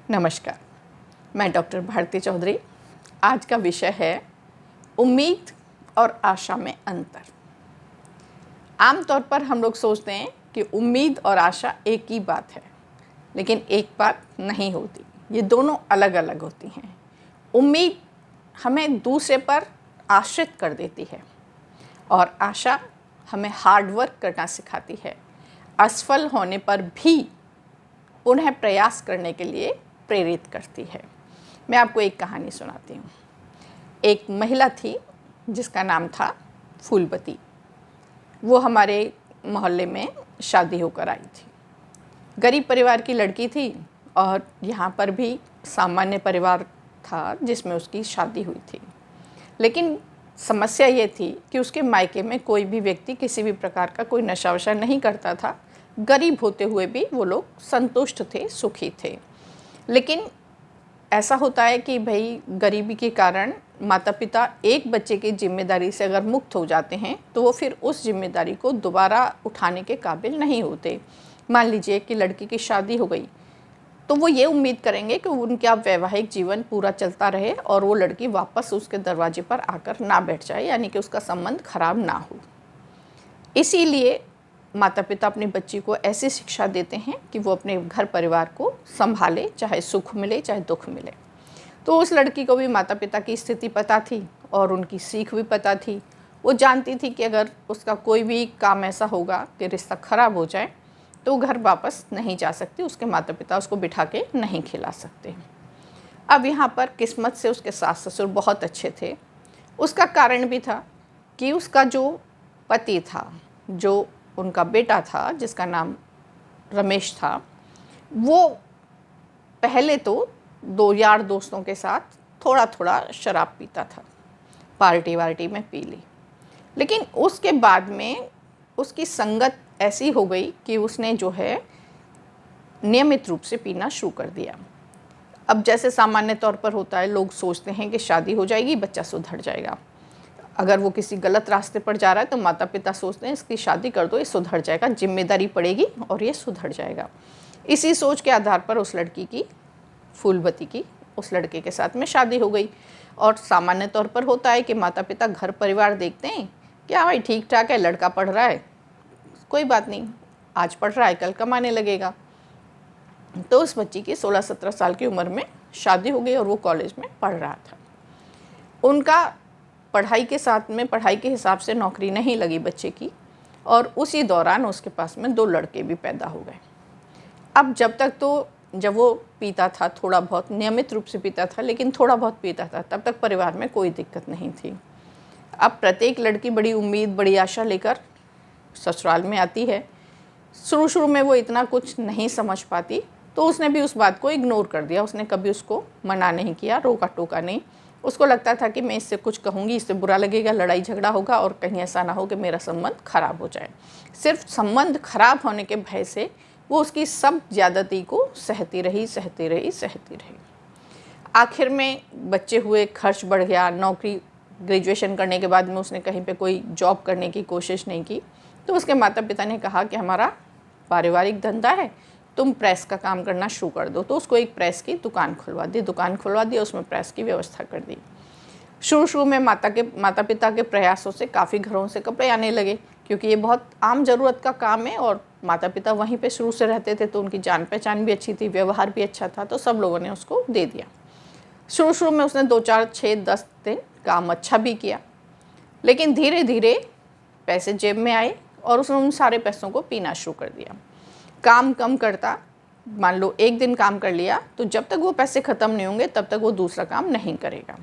नमस्कार, मैं डॉक्टर भारती चौधरी। आज का विषय है उम्मीद और आशा में अंतर। आमतौर पर हम लोग सोचते हैं कि उम्मीद और आशा एक ही बात है, लेकिन एक बात नहीं होती, ये दोनों अलग अलग होती हैं। उम्मीद हमें दूसरे पर आश्रित कर देती है और आशा हमें हार्ड वर्क करना सिखाती है, असफल होने पर भी पुनः प्रयास करने के लिए प्रेरित करती है। मैं आपको एक कहानी सुनाती हूँ। एक महिला थी जिसका नाम था फूलबती। वो हमारे मोहल्ले में शादी होकर आई थी। गरीब परिवार की लड़की थी और यहाँ पर भी सामान्य परिवार था जिसमें उसकी शादी हुई थी। लेकिन समस्या ये थी कि उसके मायके में कोई भी व्यक्ति किसी भी प्रकार का कोई नशा वशा नहीं करता था। गरीब होते हुए भी वो लोग संतुष्ट थे, सुखी थे। लेकिन ऐसा होता है कि भाई गरीबी के कारण माता पिता एक बच्चे की जिम्मेदारी से अगर मुक्त हो जाते हैं तो वो फिर उस जिम्मेदारी को दोबारा उठाने के काबिल नहीं होते। मान लीजिए कि लड़की की शादी हो गई तो वो ये उम्मीद करेंगे कि उनका वैवाहिक जीवन पूरा चलता रहे और वो लड़की वापस उसके दरवाजे पर आकर ना बैठ जाए, यानी कि उसका संबंध खराब ना हो। इसीलिए माता पिता अपनी बच्ची को ऐसी शिक्षा देते हैं कि वो अपने घर परिवार को संभाले, चाहे सुख मिले चाहे दुख मिले। तो उस लड़की को भी माता पिता की स्थिति पता थी और उनकी सीख भी पता थी। वो जानती थी कि अगर उसका कोई भी काम ऐसा होगा कि रिश्ता ख़राब हो जाए तो घर वापस नहीं जा सकती, उसके माता पिता उसको बिठा के नहीं खिला सकते। अब यहाँ पर किस्मत से उसके सास ससुर बहुत अच्छे थे। उसका कारण भी था कि उसका जो पति था, जो उनका बेटा था जिसका नाम रमेश था, वो पहले तो दो यार दोस्तों के साथ थोड़ा थोड़ा शराब पीता था, पार्टी वार्टी में पी ली। लेकिन उसके बाद में उसकी संगत ऐसी हो गई कि उसने जो है नियमित रूप से पीना शुरू कर दिया। अब जैसे सामान्य तौर पर होता है, लोग सोचते हैं कि शादी हो जाएगी, बच्चा सुधर जाएगा। अगर वो किसी गलत रास्ते पर जा रहा है तो माता पिता सोचते हैं इसकी शादी कर दो, ये सुधर जाएगा, जिम्मेदारी पड़ेगी और ये सुधर जाएगा। इसी सोच के आधार पर उस लड़की की, फूलबती की, उस लड़के के साथ में शादी हो गई। और सामान्य तौर पर होता है कि माता पिता घर परिवार देखते हैं, क्या भाई ठीक ठाक है, लड़का पढ़ रहा है, कोई बात नहीं, आज पढ़ रहा है कल कमाने लगेगा। तो उस बच्ची की 16-17 साल की उम्र में शादी हो गई और वो कॉलेज में पढ़ रहा था। उनका पढ़ाई के साथ में पढ़ाई के हिसाब से नौकरी नहीं लगी बच्चे की और उसी दौरान उसके पास में 2 लड़के भी पैदा हो गए। अब जब वो पीता था, थोड़ा बहुत नियमित रूप से पीता था, लेकिन थोड़ा बहुत पीता था, तब तक परिवार में कोई दिक्कत नहीं थी। अब प्रत्येक लड़की बड़ी उम्मीद, बड़ी आशा लेकर ससुराल में आती है। शुरू में वो इतना कुछ नहीं समझ पाती तो उसने भी उस बात को इग्नोर कर दिया। उसने कभी उसको मना नहीं किया, रोका टोका नहीं। उसको लगता था कि मैं इससे कुछ कहूँगी, इससे बुरा लगेगा, लड़ाई झगड़ा होगा और कहीं ऐसा ना हो कि मेरा संबंध खराब हो जाए। सिर्फ संबंध खराब होने के भय से वो उसकी सब ज़्यादती को सहती रही। आखिर में बच्चे हुए, खर्च बढ़ गया, नौकरी, ग्रेजुएशन करने के बाद में उसने कहीं पे कोई जॉब करने की कोशिश नहीं की। तो उसके माता पिता ने कहा कि हमारा पारिवारिक धंधा है, तुम प्रेस का काम करना शुरू कर दो। तो उसको एक प्रेस की दुकान खुलवा दी, उसमें प्रेस की व्यवस्था कर दी। शुरू में माता पिता के प्रयासों से काफ़ी घरों से कपड़े आने लगे, क्योंकि ये बहुत आम ज़रूरत का काम है और माता पिता वहीं पे शुरू से रहते थे तो उनकी जान पहचान भी अच्छी थी, व्यवहार भी अच्छा था, तो सब लोगों ने उसको दे दिया। शुरू में उसने 2, 4, 6, 10 दिन काम अच्छा भी किया, लेकिन धीरे धीरे पैसे जेब में आए और उसने उन सारे पैसों को पीना शुरू कर दिया। काम कम करता, मान लो एक दिन काम कर लिया तो जब तक वो पैसे ख़त्म नहीं होंगे तब तक वो दूसरा काम नहीं करेगा।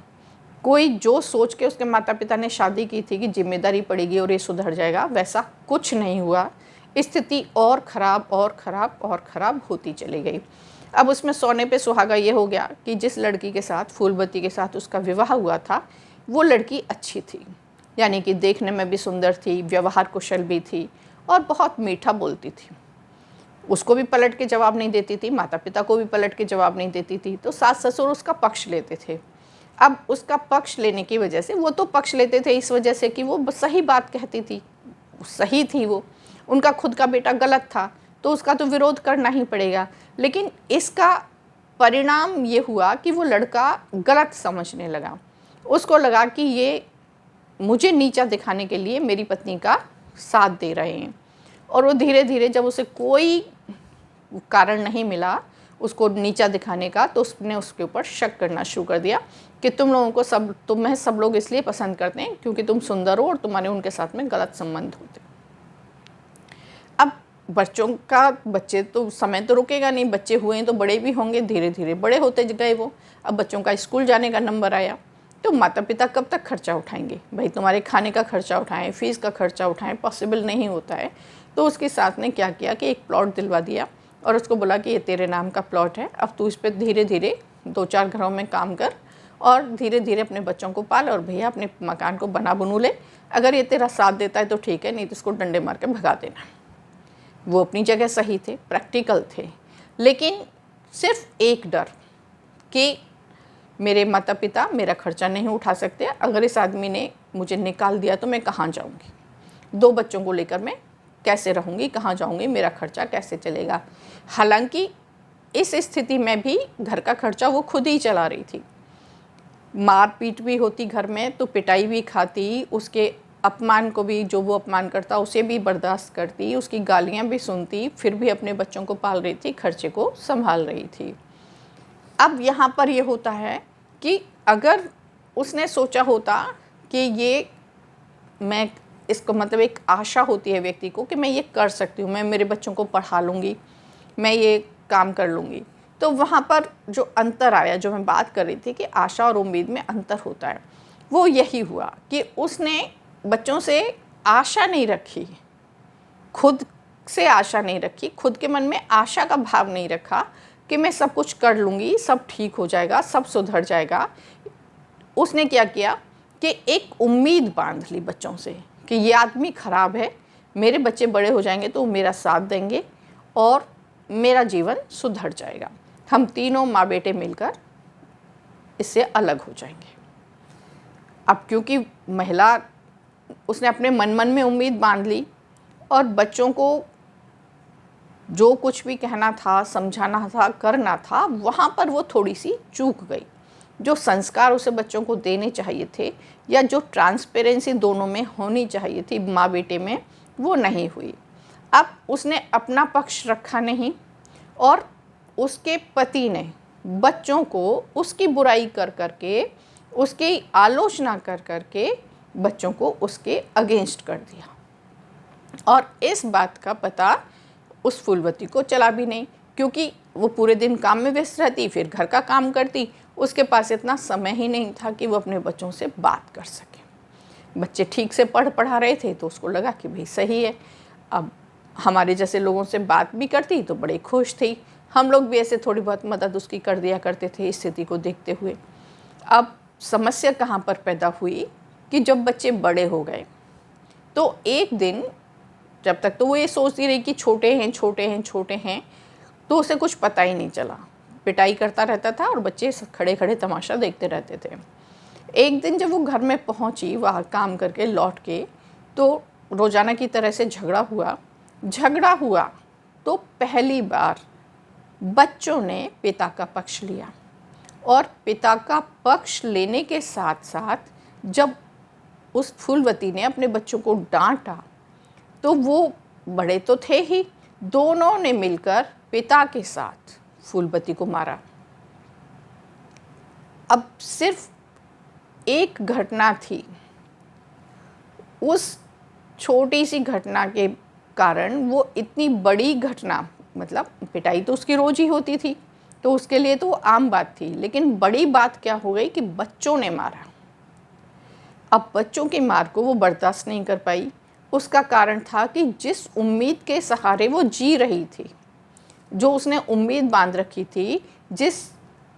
कोई जो सोच के उसके माता पिता ने शादी की थी कि जिम्मेदारी पड़ेगी और ये सुधर जाएगा, वैसा कुछ नहीं हुआ। स्थिति और ख़राब होती चली गई। अब उसमें सोने पे सुहागा ये हो गया कि जिस लड़की के साथ, फूलबती के साथ उसका विवाह हुआ था, वो लड़की अच्छी थी, यानी कि देखने में भी सुंदर थी, व्यवहार कुशल भी थी और बहुत मीठा बोलती थी। उसको भी पलट के जवाब नहीं देती थी, माता पिता को भी पलट के जवाब नहीं देती थी, तो सास ससुर उसका पक्ष लेते थे। अब उसका पक्ष लेने की वजह से, वो तो पक्ष लेते थे इस वजह से कि वो सही बात कहती थी, सही थी वो, उनका खुद का बेटा गलत था तो उसका तो विरोध करना ही पड़ेगा। लेकिन इसका परिणाम ये हुआ कि वो लड़का गलत समझने लगा। उसको लगा कि ये मुझे नीचा दिखाने के लिए मेरी पत्नी का साथ दे रहे हैं, और वो धीरे धीरे जब उसे कोई कारण नहीं मिला उसको नीचा दिखाने का, तो उसने उसके ऊपर शक करना शुरू कर दिया कि तुम लोगों को तुम्हें सब लोग इसलिए पसंद करते हैं क्योंकि तुम सुंदर हो और तुम्हारे उनके साथ में गलत संबंध होते। अब बच्चे तो समय तो रुकेगा नहीं, बच्चे हुए हैं तो बड़े भी होंगे, धीरे धीरे बड़े होते गए वो। अब बच्चों का स्कूल जाने का नंबर आया, तो माता पिता कब तक खर्चा उठाएंगे? भाई तुम्हारे खाने का खर्चा उठाएं, फीस का खर्चा उठाएं, पॉसिबल नहीं होता है। तो उसके साथ ने क्या किया कि एक प्लॉट दिलवा दिया और उसको बोला कि ये तेरे नाम का प्लॉट है, अब तू इस पर धीरे धीरे 2-4 घरों में काम कर और धीरे धीरे अपने बच्चों को पाल, और भैया अपने मकान को बना बनू ले। अगर ये तेरा साथ देता है तो ठीक है, नहीं तो इसको डंडे मार के भगा देना। वो अपनी जगह सही थे, प्रैक्टिकल थे, लेकिन सिर्फ एक डर कि मेरे माता पिता मेरा खर्चा नहीं उठा सकते, अगर इस आदमी ने मुझे निकाल दिया तो मैं कहाँ जाऊँगी, 2 बच्चों को लेकर मैं कैसे रहूँगी, कहाँ जाऊँगी, मेरा खर्चा कैसे चलेगा। हालांकि इस स्थिति में भी घर का खर्चा वो खुद ही चला रही थी। मार पीट भी होती घर में तो पिटाई भी खाती, उसके अपमान को भी, जो वो अपमान करता उसे भी बर्दाश्त करती, उसकी गालियाँ भी सुनती, फिर भी अपने बच्चों को पाल रही थी, खर्चे को संभाल रही थी। अब यहाँ पर ये होता है कि अगर उसने सोचा होता कि ये मैं इसको मतलब एक आशा होती है व्यक्ति को कि मैं ये कर सकती हूँ, मैं मेरे बच्चों को पढ़ा लूँगी, मैं ये काम कर लूँगी, तो वहाँ पर जो अंतर आया, जो मैं बात कर रही थी कि आशा और उम्मीद में अंतर होता है, वो यही हुआ कि उसने बच्चों से आशा नहीं रखी, खुद से आशा नहीं रखी, खुद के मन में आशा का भाव नहीं रखा कि मैं सब कुछ कर लूँगी, सब ठीक हो जाएगा, सब सुधर जाएगा। उसने क्या किया कि एक उम्मीद बांध ली बच्चों से कि ये आदमी ख़राब है, मेरे बच्चे बड़े हो जाएंगे तो मेरा साथ देंगे और मेरा जीवन सुधर जाएगा, हम तीनों माँ बेटे मिलकर इससे अलग हो जाएंगे। अब क्योंकि महिला, उसने अपने मन में उम्मीद बांध ली और बच्चों को जो कुछ भी कहना था, समझाना था, करना था, वहाँ पर वो थोड़ी सी चूक गई। जो संस्कार उसे बच्चों को देने चाहिए थे या जो ट्रांसपेरेंसी दोनों में होनी चाहिए थी माँ बेटे में, वो नहीं हुई। अब उसने अपना पक्ष रखा नहीं और उसके पति ने बच्चों को उसकी बुराई कर करके, उसकी आलोचना कर करके बच्चों को उसके अगेंस्ट कर दिया। और इस बात का पता उस फूलवती को चला भी नहीं, क्योंकि वो पूरे दिन काम में व्यस्त रहती, फिर घर का काम करती, उसके पास इतना समय ही नहीं था कि वो अपने बच्चों से बात कर सके। बच्चे ठीक से पढ़ा रहे थे तो उसको लगा कि भाई सही है, अब हमारे जैसे लोगों से बात भी करती तो बड़े खुश थी, हम लोग भी ऐसे थोड़ी बहुत मदद उसकी कर दिया करते थे स्थिति को देखते हुए। अब समस्या कहाँ पर पैदा हुई कि जब बच्चे बड़े हो गए तो एक दिन, जब तक तो वो ये सोचती रही कि छोटे हैं छोटे हैं छोटे हैं, तो उसे कुछ पता ही नहीं चला, पिटाई करता रहता था और बच्चे खड़े खड़े तमाशा देखते रहते थे। एक दिन जब वो घर में पहुंची, वहाँ काम करके लौट के, तो रोज़ाना की तरह से झगड़ा हुआ तो पहली बार बच्चों ने पिता का पक्ष लिया, और पिता का पक्ष लेने के साथ साथ जब उस फूलवती ने अपने बच्चों को डांटा तो वो बड़े तो थे ही, दोनों ने मिलकर पिता के साथ फूलवती को मारा। अब सिर्फ एक घटना थी, उस छोटी सी घटना के कारण वो इतनी बड़ी घटना, मतलब पिटाई तो उसकी रोज ही होती थी तो उसके लिए तो आम बात थी, लेकिन बड़ी बात क्या हो गई कि बच्चों ने मारा। अब बच्चों की मार को वो बर्दाश्त नहीं कर पाई। उसका कारण था कि जिस उम्मीद के सहारे वो जी रही थी, जो उसने उम्मीद बांध रखी थी, जिस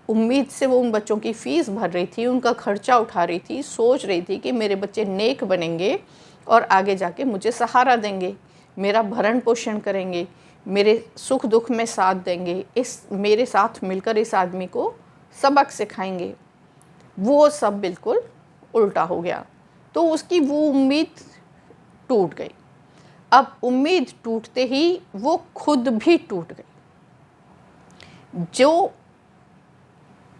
उम्मीद से वो उन बच्चों की फ़ीस भर रही थी, उनका खर्चा उठा रही थी, सोच रही थी कि मेरे बच्चे नेक बनेंगे और आगे जाके मुझे सहारा देंगे, मेरा भरण पोषण करेंगे, मेरे सुख दुख में साथ देंगे, मेरे साथ मिलकर इस आदमी को सबक सिखाएंगे, वो सब बिल्कुल उल्टा हो गया। तो उसकी वो उम्मीद टूट गई। अब उम्मीद टूटते ही वो खुद भी टूट गई। जो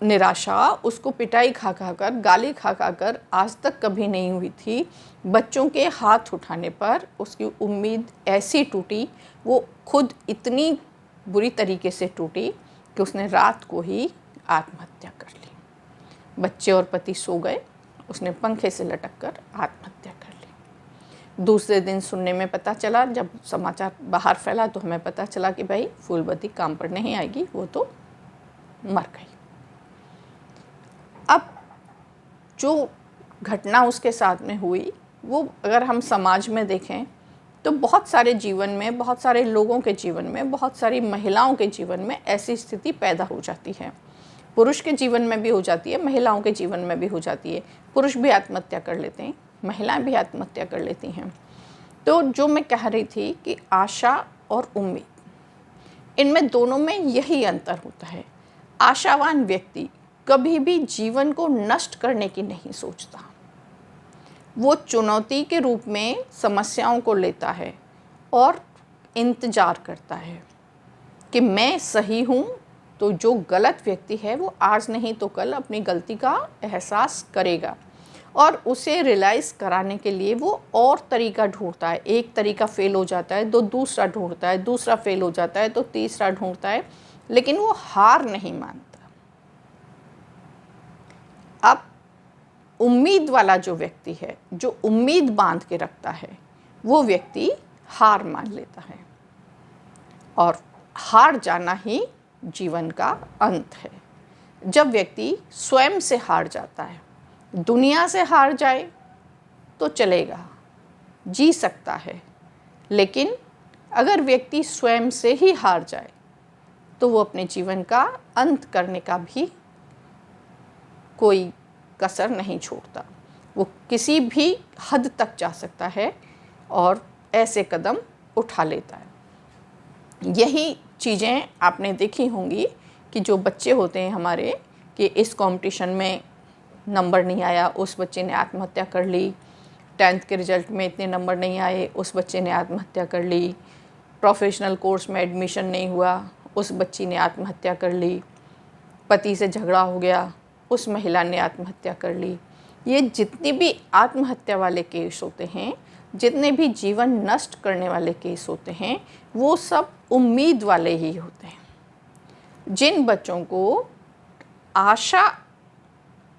निराशा उसको पिटाई खा खा कर, गाली खा खा कर आज तक कभी नहीं हुई थी। बच्चों के हाथ उठाने पर उसकी उम्मीद ऐसी टूटी, वो खुद इतनी बुरी तरीके से टूटी कि उसने रात को ही आत्महत्या कर ली। बच्चे और पति सो गए, उसने पंखे से लटक कर आत्महत्या कर ली। दूसरे दिन सुनने में पता चला, जब समाचार बाहर फैला तो हमें पता चला कि भाई फूलवती काम पर नहीं आएगी, वो तो मर गई। अब जो घटना उसके साथ में हुई, वो अगर हम समाज में देखें तो बहुत सारे जीवन में, बहुत सारे लोगों के जीवन में, बहुत सारी महिलाओं के जीवन में ऐसी स्थिति पैदा हो जाती है। पुरुष के जीवन में भी हो जाती है, महिलाओं के जीवन में भी हो जाती है। पुरुष भी आत्महत्या कर लेते हैं, महिलाएं भी आत्महत्या कर लेती हैं। तो जो मैं कह रही थी कि आशा और उम्मीद, इनमें दोनों में यही अंतर होता है। आशावान व्यक्ति कभी भी जीवन को नष्ट करने की नहीं सोचता। वो चुनौती के रूप में समस्याओं को लेता है और इंतज़ार करता है कि मैं सही हूँ, तो जो गलत व्यक्ति है वो आज नहीं तो कल अपनी गलती का एहसास करेगा और उसे रियलाइज़ कराने के लिए वो और तरीका ढूंढता है। एक तरीका फेल हो जाता है तो दूसरा ढूंढता है, दूसरा फेल हो जाता है तो तीसरा ढूंढता है, लेकिन वो हार नहीं मानता। अब उम्मीद वाला जो व्यक्ति है, जो उम्मीद बांध के रखता है, वो व्यक्ति हार मान लेता है और हार जाना ही जीवन का अंत है। जब व्यक्ति स्वयं से हार जाता है, दुनिया से हार जाए तो चलेगा, जी सकता है, लेकिन अगर व्यक्ति स्वयं से ही हार जाए तो वो अपने जीवन का अंत करने का भी कोई कसर नहीं छोड़ता। वो किसी भी हद तक जा सकता है और ऐसे कदम उठा लेता है। यही चीज़ें आपने देखी होंगी कि जो बच्चे होते हैं हमारे, कि इस कंपटीशन में नंबर नहीं आया, उस बच्चे ने आत्महत्या कर ली। 10th के रिज़ल्ट में इतने नंबर नहीं आए, उस बच्चे ने आत्महत्या कर ली। प्रोफेशनल कोर्स में एडमिशन नहीं हुआ, उस बच्ची ने आत्महत्या कर ली। पति से झगड़ा हो गया, उस महिला ने आत्महत्या कर ली। ये जितने भी आत्महत्या वाले केस होते हैं, जितने भी जीवन नष्ट करने वाले केस होते हैं, वो सब उम्मीद वाले ही होते हैं। जिन बच्चों को आशा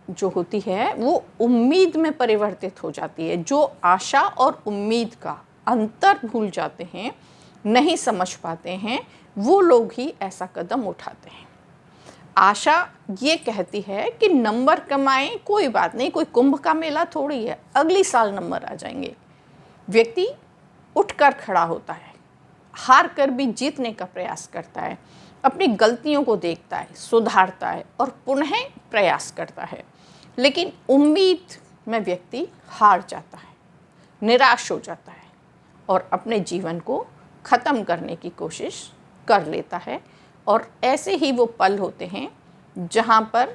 जो होती है वो उम्मीद में परिवर्तित हो जाती है, जो आशा और उम्मीद का अंतर भूल जाते हैं, नहीं समझ पाते हैं, वो लोग ही ऐसा कदम उठाते हैं। आशा ये कहती है कि नंबर कमाएं, कोई बात नहीं, कोई कुंभ का मेला थोड़ी है, अगली साल नंबर आ जाएंगे। व्यक्ति उठकर खड़ा होता है, हार कर भी जीतने का प्रयास करता है, अपनी गलतियों को देखता है, सुधारता है और पुनः प्रयास करता है। लेकिन उम्मीद में व्यक्ति हार जाता है, निराश हो जाता है और अपने जीवन को ख़त्म करने की कोशिश कर लेता है। और ऐसे ही वो पल होते हैं जहाँ पर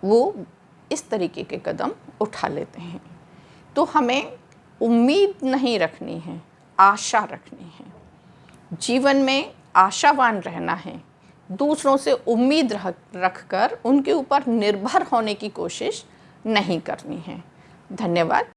वो इस तरीके के कदम उठा लेते हैं। तो हमें उम्मीद नहीं रखनी है, आशा रखनी है। जीवन में आशावान रहना है, दूसरों से उम्मीद रख कर उनके ऊपर निर्भर होने की कोशिश नहीं करनी है। धन्यवाद।